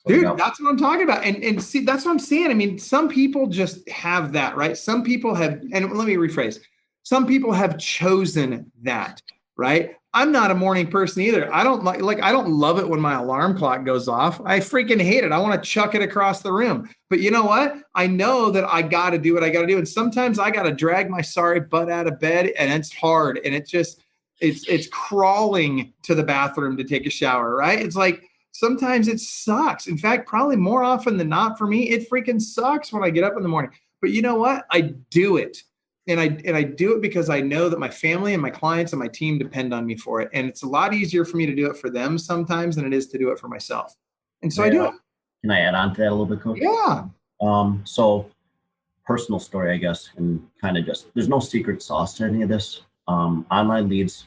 So, dude, that's what I'm talking about. And see, that's what I'm saying. I mean, some people just have that, right? Some people have, and let me rephrase, some people have chosen that, right? I'm not a morning person either. I don't I don't love it when my alarm clock goes off. I freaking hate it. I want to chuck it across the room. But you know what? I know that I got to do what I got to do. And sometimes I got to drag my sorry butt out of bed, and it's hard. And it's crawling to the bathroom to take a shower, right? It's like, sometimes it sucks. In fact, probably more often than not for me, it freaking sucks when I get up in the morning. But you know what? I do it. And I do it because I know that my family and my clients and my team depend on me for it. And it's a lot easier for me to do it for them sometimes than it is to do it for myself. And so I do it. Can I add on to that a little bit, Coach? Yeah. So personal story, I guess, and kind of just, there's no secret sauce to any of this. Online leads.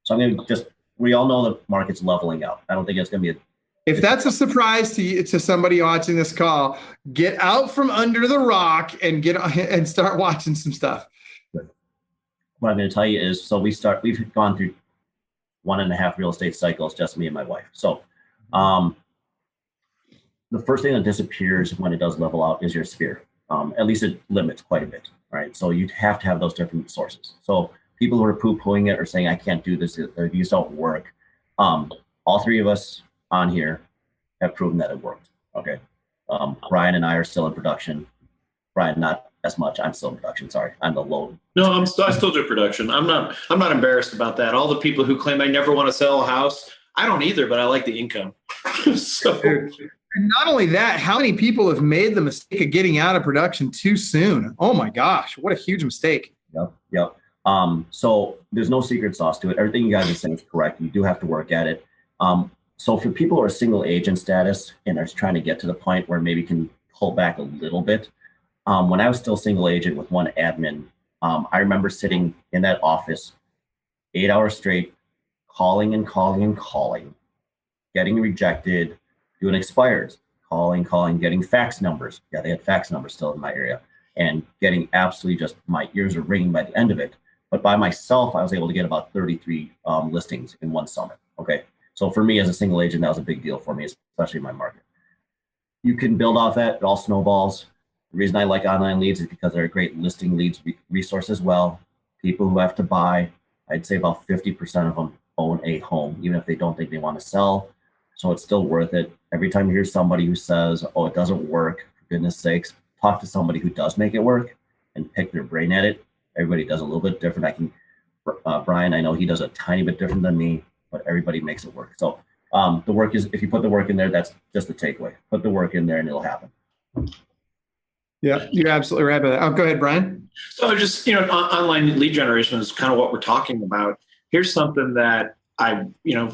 So I'm going to just, we all know the market's leveling out. I don't think it's going to be if that's a surprise to somebody watching this call, get out from under the rock and start watching some stuff. Good. What I'm going to tell you is, so we've gone through 1.5 real estate cycles, just me and my wife. So the first thing that disappears when it does level out is your sphere. At least it limits quite a bit, right? So you have to have those different sources. So people who are poo-pooing it or saying, I can't do this, these don't work. All three of us on here have proven that it worked. Okay. We're Brian and I are still in production. Brian, not as much. I'm still in production. Sorry, I'm the low. No, I still do production. I'm not embarrassed about that. All the people who claim I never want to sell a house, I don't either, but I like the income. So. And not only that, how many people have made the mistake of getting out of production too soon? Oh my gosh, what a huge mistake. Yep. So there's no secret sauce to it. Everything you guys are saying is correct. You do have to work at it. So for people who are single agent status and are trying to get to the point where maybe can pull back a little bit, when I was still single agent with one admin, I remember sitting in that office 8 hours straight, calling, getting rejected, doing expireds, calling, getting fax numbers. Yeah, they had fax numbers still in my area, and getting absolutely just my ears are ringing by the end of it. But by myself, I was able to get about 33 listings in one summer. Okay. So for me as a single agent, that was a big deal for me, especially in my market. You can build off that. It all snowballs. The reason I like online leads is because they're a great listing leads resource as well. People who have to buy, I'd say about 50% of them own a home, even if they don't think they want to sell. So it's still worth it. Every time you hear somebody who says, oh, it doesn't work, for goodness sakes, talk to somebody who does make it work and pick their brain at it. Everybody does a little bit different. Brian, I know he does a tiny bit different than me, but everybody makes it work. So the work is, if you put the work in there, that's just the takeaway. Put the work in there and it'll happen. Yeah, you're absolutely right about that. Oh, go ahead, Brian. So just, online lead generation is kind of what we're talking about. Here's something that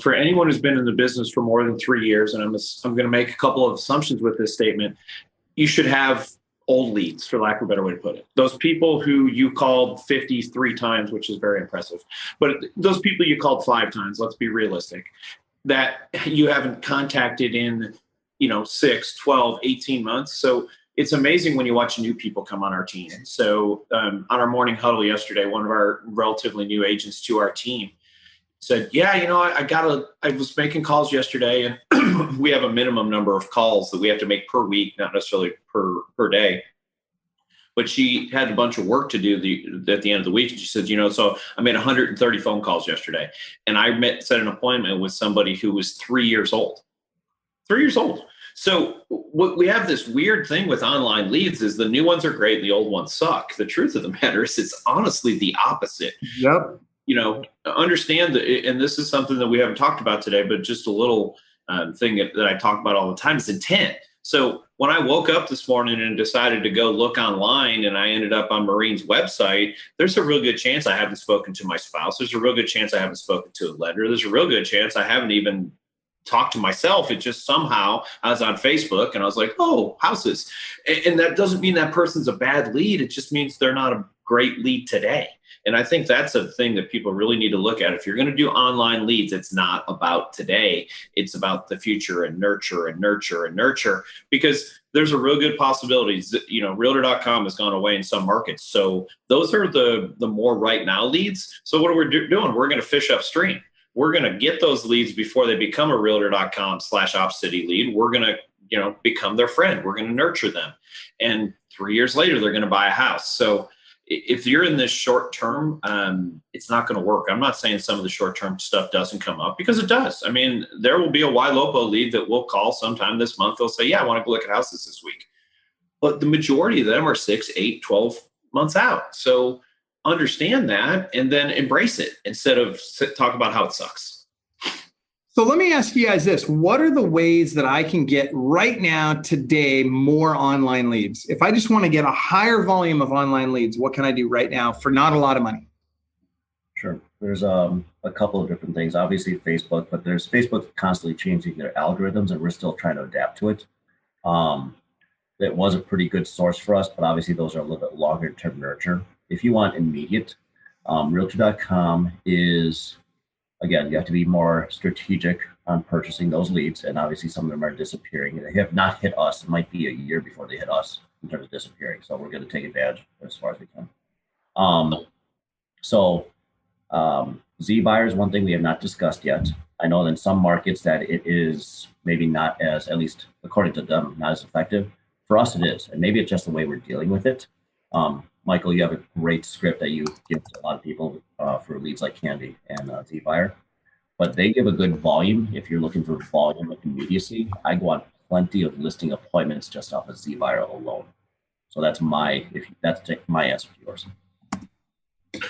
for anyone who's been in the business for more than 3 years, and I'm going to make a couple of assumptions with this statement, you should have old leads, for lack of a better way to put it. Those people who you called 53 times, which is very impressive, but those people you called 5 times, let's be realistic, that you haven't contacted in, 6, 12, 18 months. So it's amazing when you watch new people come on our team. So on our morning huddle yesterday, one of our relatively new agents to our team said, yeah, I was making calls yesterday, and we have a minimum number of calls that we have to make per week, not necessarily per day. But she had a bunch of work to do at the end of the week. And she said, so I made 130 phone calls yesterday, and I set an appointment with somebody who was 3 years old. 3 years old. So what we have this weird thing with online leads is the new ones are great, the old ones suck. The truth of the matter is it's honestly the opposite. Yep. Understand that, and this is something that we haven't talked about today, but just a little thing that I talk about all the time is intent. So when I woke up this morning and decided to go look online and I ended up on Marine's website, there's a real good chance I haven't spoken to my spouse. There's a real good chance I haven't spoken to a lender. There's a real good chance I haven't even talked to myself. It just somehow I was on Facebook and I was like, oh, houses. And that doesn't mean that person's a bad lead. It just means they're not a great lead today. And I think that's a thing that people really need to look at. If you're going to do online leads, it's not about today. It's about the future and nurture and nurture and nurture, because there's a real good possibility. Realtor.com has gone away in some markets. So those are the more right now leads. So what are we doing? We're going to fish upstream. We're going to get those leads before they become a realtor.com/OpCity lead. We're going to, become their friend. We're going to nurture them. And 3 years later, they're going to buy a house. So if you're in this short term, it's not going to work. I'm not saying some of the short term stuff doesn't come up, because it does. I mean, there will be a YLOPO lead that we'll call sometime this month. They'll say, yeah, I want to go look at houses this week. But the majority of them are 6, 8, 12 months out. So understand that and then embrace it instead of talk about how it sucks. So let me ask you guys this. What are the ways that I can get right now, today, more online leads? If I just want to get a higher volume of online leads, what can I do right now for not a lot of money? Sure. There's a couple of different things. Obviously Facebook, but there's Facebook constantly changing their algorithms, and we're still trying to adapt to it. It was a pretty good source for us, but obviously those are a little bit longer term nurture. If you want immediate, Realtor.com is, again, you have to be more strategic on purchasing those leads, and obviously some of them are disappearing. They have not hit us. It might be a year before they hit us in terms of disappearing. So we're going to take advantage as far as we can. Z buyers, one thing we have not discussed yet. I know in some markets that it is maybe not as, at least according to them, not as effective. For us, it is, and maybe it's just the way we're dealing with it. Michael, you have a great script that you give to a lot of people for leads like Candy and Z buyer, but they give a good volume. If you're looking for volume and immediacy, I go on plenty of listing appointments just off of ZBuyer alone. So that's my answer to yours.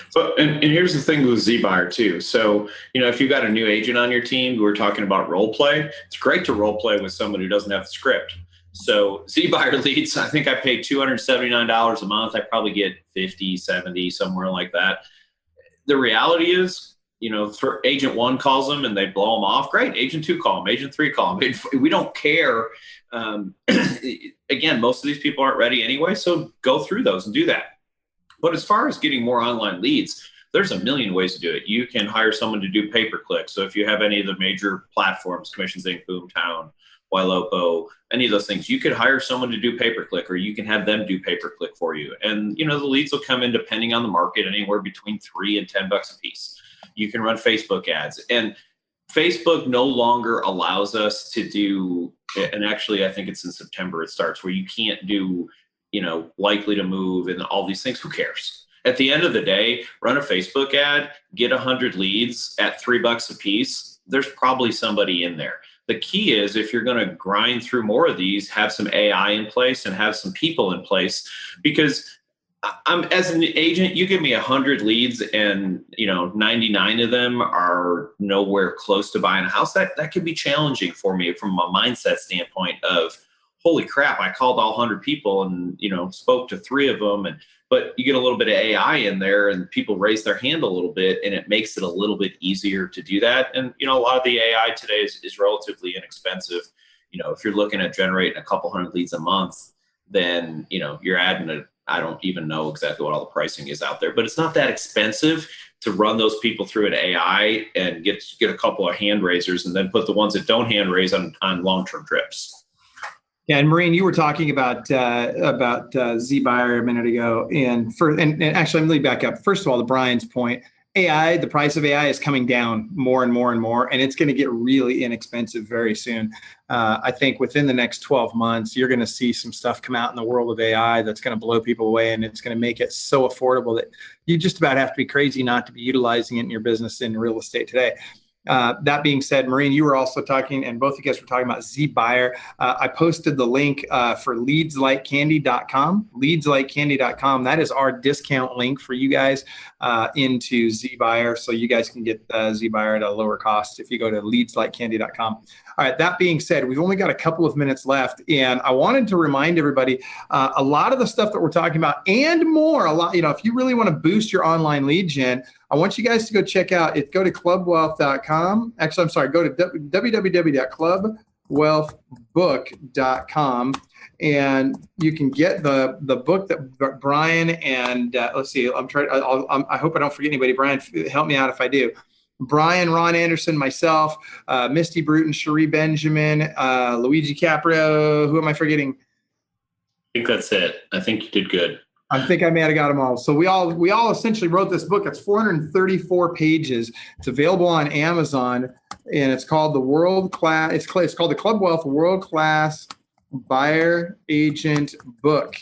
So, and here's the thing with ZBuyer too. So, if you've got a new agent on your team, we're talking about role play. It's great to role play with someone who doesn't have the script. So ZBuyer leads, I think I pay $279 a month. I probably get 50, 70, somewhere like that. The reality is, for agent 1 calls them and they blow them off. Great. Agent 2 call them. Agent 3 call them. We don't care. Again, most of these people aren't ready anyway. So go through those and do that. But as far as getting more online leads, there's a million ways to do it. You can hire someone to do pay-per-click. So if you have any of the major platforms, Commissions Inc., Boomtown, Ylopo, any of those things, you could hire someone to do pay-per-click, or you can have them do pay-per-click for you. And, the leads will come in, depending on the market, anywhere between $3 and $10 a piece. You can run Facebook ads. And Facebook no longer allows us to do, and actually I think it's in September it starts, where you can't do, likely to move and all these things. Who cares? At the end of the day, run a Facebook ad, get 100 leads at $3 a piece. There's probably somebody in there. The key is, if you're going to grind through more of these, have some AI in place and have some people in place, because I'm, as an agent, you give me 100 leads and 99 of them are nowhere close to buying a house. That could be challenging for me from a mindset standpoint of, holy crap, I called all 100 people and spoke to 3 of them. But you get a little bit of AI in there and people raise their hand a little bit, and it makes it a little bit easier to do that. And a lot of the AI today is relatively inexpensive. If you're looking at generating a couple hundred leads a month, then you're adding I don't even know exactly what all the pricing is out there, but it's not that expensive to run those people through an AI and get a couple of hand raisers, and then put the ones that don't hand raise on long-term trips. Yeah, and Maureen, you were talking about ZBuyer a minute ago, and actually, let me back up. First of all, to Brian's point, AI, the price of AI is coming down more and more and more, and it's going to get really inexpensive very soon. I think within the next 12 months, you're going to see some stuff come out in the world of AI that's going to blow people away, and it's going to make it so affordable that you just about have to be crazy not to be utilizing it in your business in real estate today. That being said, Maureen, you were also talking, and both of you guys were talking about ZBuyer. I posted the link for leadslikecandy.com. Leadslikecandy.com. That is our discount link for you guys into ZBuyer, so you guys can get ZBuyer at a lower cost if you go to leadslikecandy.com. All right, that being said, we've only got a couple of minutes left, and I wanted to remind everybody a lot of the stuff that we're talking about and more, if you really want to boost your online lead gen, I want you guys to go check out it. Go to clubwealth.com. Actually, I'm sorry, go to www.clubwealthbook.com, and you can get the book that Brian and let's see, I hope I don't forget anybody. Brian, help me out if I do. Brian, Ron Anderson, myself, Misty Bruton, Cherie Benjamin, Luigi Caprio. Who am I forgetting? I think that's it. I think you did good. I think I may have got them all. So we all essentially wrote this book. It's 434 pages. It's available on Amazon, and it's called the World Class. It's called the Club Wealth World Class Buyer Agent Book.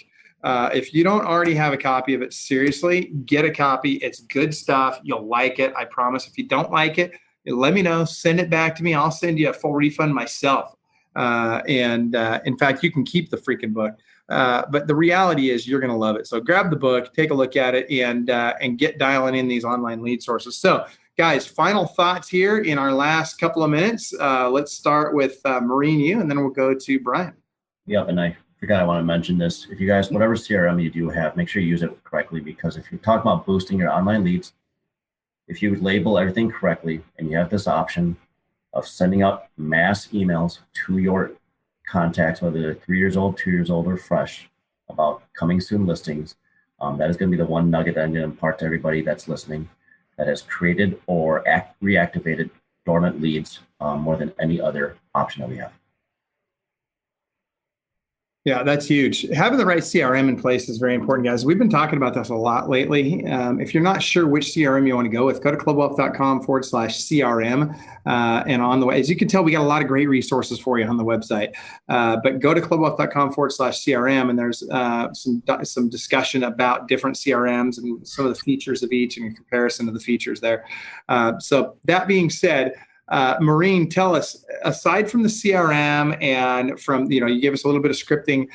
If you don't already have a copy of it, seriously, get a copy. It's good stuff. You'll like it. I promise. If you don't like it, let me know. Send it back to me. I'll send you a full refund myself. In fact, you can keep the freaking book. But the reality is you're going to love it. So grab the book, take a look at it, and get dialing in these online lead sources. So guys, final thoughts here in our last couple of minutes. Let's start with Maureen, you, and then we'll go to Brian. Yep, and I forgot I want to mention this. If you guys, whatever CRM you do have, make sure you use it correctly, because if you talk about boosting your online leads, if you label everything correctly and you have this option of sending out mass emails to your contacts, whether they're 3 years old, 2 years old, or fresh, about coming soon listings, that is going to be the one nugget that I'm going to impart to everybody that's listening that has created or reactivated dormant leads more than any other option that we have. Yeah, that's huge. Having the right CRM in place is very important, guys. We've been talking about this a lot lately. If you're not sure which CRM you want to go with, go to clubwealth.com/CRM. And on the way, as you can tell, we got a lot of great resources for you on the website. But go to clubwealth.com/CRM, and there's some discussion about different CRMs and some of the features of each and a comparison of the features there. So that being said, Maureen, tell us, aside from the CRM and from, you gave us a little bit of scripting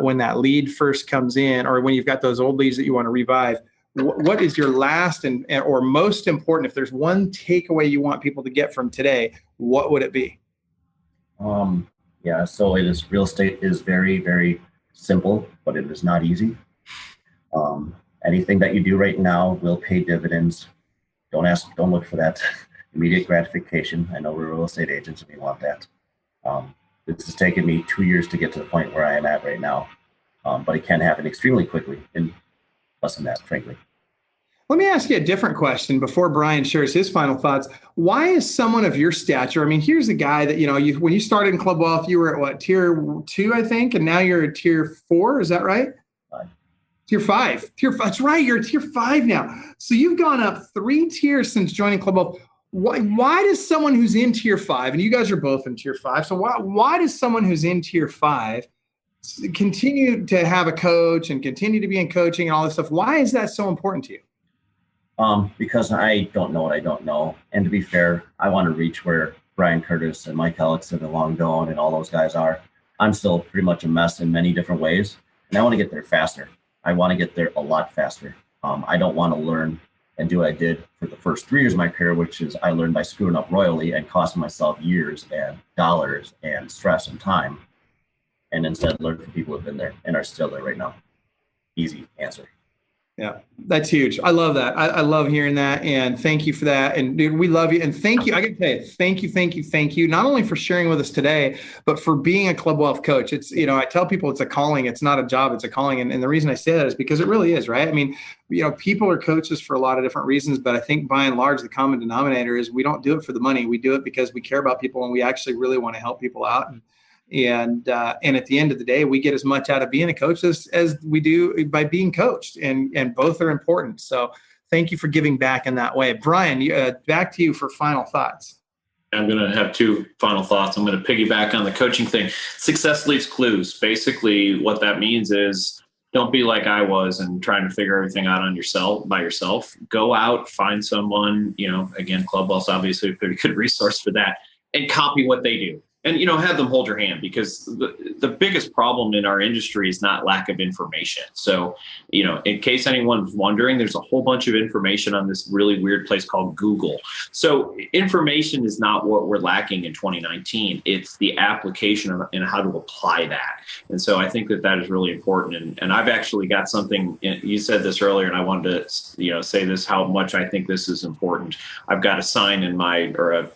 when that lead first comes in, or when you've got those old leads that you want to revive, what is your last or most important, if there's one takeaway you want people to get from today, what would it be? Yeah, so real estate is very, very simple, but it is not easy. Anything that you do right now will pay dividends. Don't look for that immediate gratification. I know we're real estate agents and we want that. This has taken me 2 years to get to the point where I am at right now, but it can happen extremely quickly, and less than that, frankly. Let me ask you a different question before Brian shares his final thoughts. Why is someone of your stature? I mean, here's a guy that, when you started in Club Wealth, you were at what, tier 2, I think, and now you're at tier 4. Is that right? 5. Tier 5. That's right. You're at tier 5 now. So you've gone up 3 tiers since joining Club Wealth. Why does someone who's in tier 5, and you guys are both in tier 5, so why does someone who's in tier 5 continue to have a coach and continue to be in coaching and all this stuff? Why is that so important to you? Because I don't know what I don't know. And to be fair, I want to reach where Brian Curtis and Mike Ellickson and Long Gone and all those guys are. I'm still pretty much a mess in many different ways, and I want to get there faster. I want to get there a lot faster. I don't want to learn and do what I did for the first 3 years of my career, which is I learned by screwing up royally and costing myself years and dollars and stress and time, and instead learn from people who've been there and are still there right now. Easy answer. Yeah, that's huge. I love that. I love hearing that. And thank you for that. And dude, we love you. And thank you. I can tell you, thank you. Not only for sharing with us today, but for being a Club Wealth coach. It's, I tell people it's a calling. It's not a job. It's a calling. And the reason I say that is because it really is, right? I mean, people are coaches for a lot of different reasons, but I think by and large, the common denominator is we don't do it for the money. We do it because we care about people and we actually really want to help people out. And at the end of the day, we get as much out of being a coach as we do by being coached, and both are important. So thank you for giving back in that way. Brian, back to you for final thoughts. I'm going to have 2 final thoughts. I'm going to piggyback on the coaching thing. Success leaves clues. Basically, what that means is don't be like I was and trying to figure everything out by yourself. Go out, find someone, again, Club Wealth's obviously a pretty good resource for that, and copy what they do. And, have them hold your hand, because the biggest problem in our industry is not lack of information. So, in case anyone's wondering, there's a whole bunch of information on this really weird place called Google. So information is not what we're lacking in 2019. It's the application and how to apply that. And so I think that is really important. And I've actually got something, you said this earlier, and I wanted to, say this, how much I think this is important. I've got a sign in a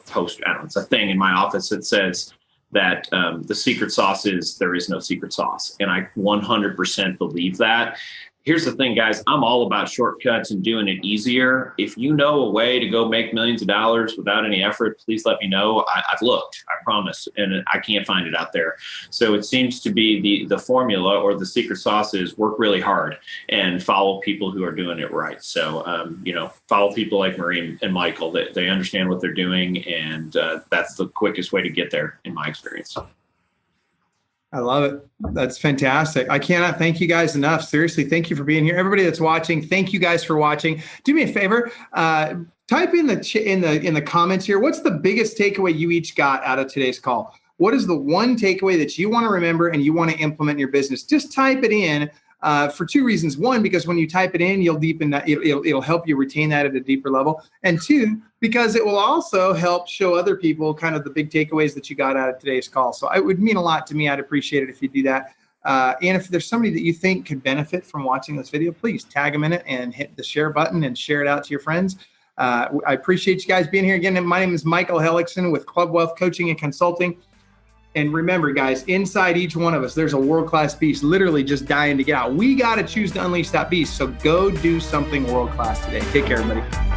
post, it's a thing in my office that says that the secret sauce is there is no secret sauce. And I 100% believe that. Here's the thing, guys, I'm all about shortcuts and doing it easier. If you know a way to go make millions of dollars without any effort, please let me know. I've looked, I promise, and I can't find it out there. So it seems to be the formula, or the secret sauce is work really hard and follow people who are doing it right. So, follow people like Marie and Michael. They understand what they're doing, and that's the quickest way to get there, in my experience. I love it. That's fantastic. I cannot thank you guys enough. Seriously, thank you for being here. Everybody that's watching, thank you guys for watching. Do me a favor, type in the comments here, what's the biggest takeaway you each got out of today's call? What is the one takeaway that you want to remember and you want to implement in your business? Just type it in. For 2 reasons. 1, because when you type it in, you'll deepen that. It'll help you retain that at a deeper level. And 2, because it will also help show other people kind of the big takeaways that you got out of today's call. So it would mean a lot to me. I'd appreciate it if you do that. And if there's somebody that you think could benefit from watching this video, please tag them in it and hit the share button and share it out to your friends. I appreciate you guys being here again. My name is Michael Hellickson with Club Wealth Coaching and Consulting. And remember, guys, inside each one of us, there's a world-class beast literally just dying to get out. We got to choose to unleash that beast. So go do something world-class today. Take care, everybody.